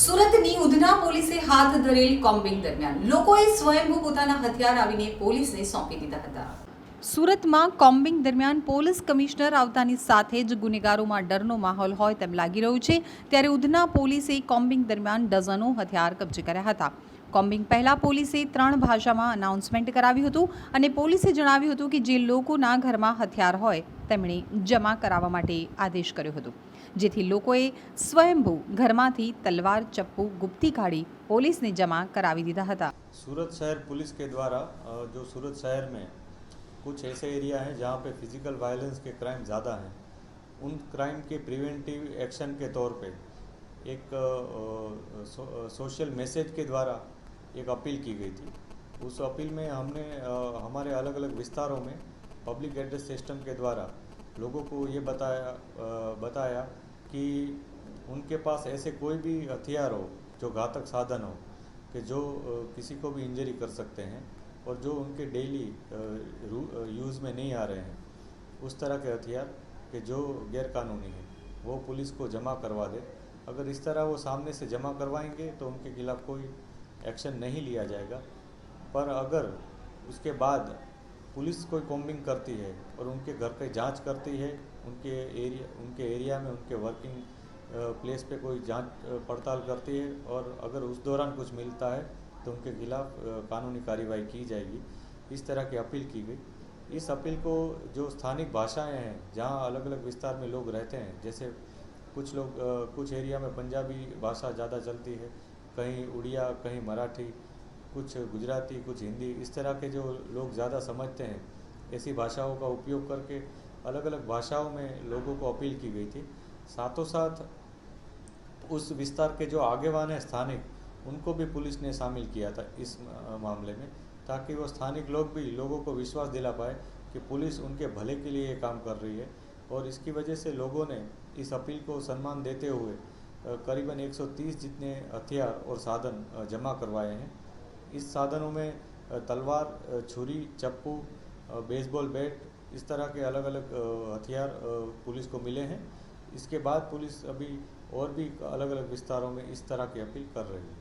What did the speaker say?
સુરતની ઉધના પોલીસે હાથ ધરેલ કોમ્બિંગ દરમિયાન લોકોએ સ્વયંભૂ પોતાના હથિયાર આવીને પોલીસને સોંપી દીધા હતા. સુરતમાં કોમ્બિંગ દરમિયાન પોલીસ કમિશનર આવતાની સાથે જ ગુનેગારોમાં ડરનો માહોલ હોય તેમ લાગી રહ્યું છે. ત્યારે ઉધના પોલીસે કોમ્બિંગ દરમિયાન ડઝનો હથિયાર કબજે કર્યા હતા. કોમ્બિંગ પહેલા પોલીસે 3 ભાષામાં અનાઉન્સમેન્ટ કરાવ્યું હતું અને પોલીસે જણાવ્યું હતું કે જે લોકોના ઘરમાં હથિયાર હોય તેમણે જમા કરાવવા માટે આદેશ કર્યો હતો, જેથી લોકોએ સ્વયંભૂ ઘરમાંથી તલવાર, ચપ્પુ, ગુપ્તી કાઢી पुलिस ने जमा करावी दीधा था. सूरत शहर पुलिस के द्वारा जो सूरत शहर में कुछ ऐसे एरिया हैं जहाँ पे फिजिकल वायलेंस के क्राइम ज़्यादा हैं, उन क्राइम के प्रिवेंटिव एक्शन के तौर पे एक सोशल मैसेज के द्वारा एक अपील की गई थी. उस अपील में हमने हमारे अलग अलग विस्तारों में पब्लिक एड्रेस सिस्टम के द्वारा लोगों को ये बताया कि उनके पास ऐसे कोई भी हथियार हो जो घातक साधन हो कि जो किसी को भी इंजरी कर सकते हैं और जो उनके डेली यूज़ में नहीं आ रहे हैं, उस तरह के हथियार कि जो गैरकानूनी है वो पुलिस को जमा करवा दे. अगर इस तरह वो सामने से जमा करवाएंगे तो उनके खिलाफ़ कोई एक्शन नहीं लिया जाएगा. पर अगर उसके बाद पुलिस कोई कॉम्बिंग करती है और उनके घर की जांच करती है, उनके एरिया में उनके वर्किंग प्लेस पे कोई जांच पड़ताल करती है और अगर उस दौरान कुछ मिलता है तो उनके खिलाफ कानूनी कार्रवाई की जाएगी. इस तरह की अपील की गई. इस अपील को जो स्थानिक भाषाएं हैं जहां अलग अलग विस्तार में लोग रहते हैं, जैसे कुछ एरिया में पंजाबी भाषा ज़्यादा चलती है, कहीं उड़िया, कहीं मराठी, कुछ गुजराती, कुछ हिंदी, इस तरह के जो लोग ज़्यादा समझते हैं, ऐसी भाषाओं का उपयोग करके अलग अलग भाषाओं में लोगों को अपील की गई थी. साथों साथ उस विस्तार के जो आगेवान हैं स्थानिक, उनको भी पुलिस ने शामिल किया था इस मामले में, ताकि वो स्थानिक लोग भी लोगों को विश्वास दिला पाए कि पुलिस उनके भले के लिए ये काम कर रही है. और इसकी वजह से लोगों ने इस अपील को सम्मान देते हुए करीबन 130 जितने हथियार और साधन जमा करवाए हैं. इस साधनों में तलवार, छुरी, चप्पू, बेसबॉल बैट, इस तरह के अलग अलग हथियार पुलिस को मिले हैं. इसके बाद पुलिस अभी और भी अलग अलग विस्तारों में इस तरह की अपील कर रही है.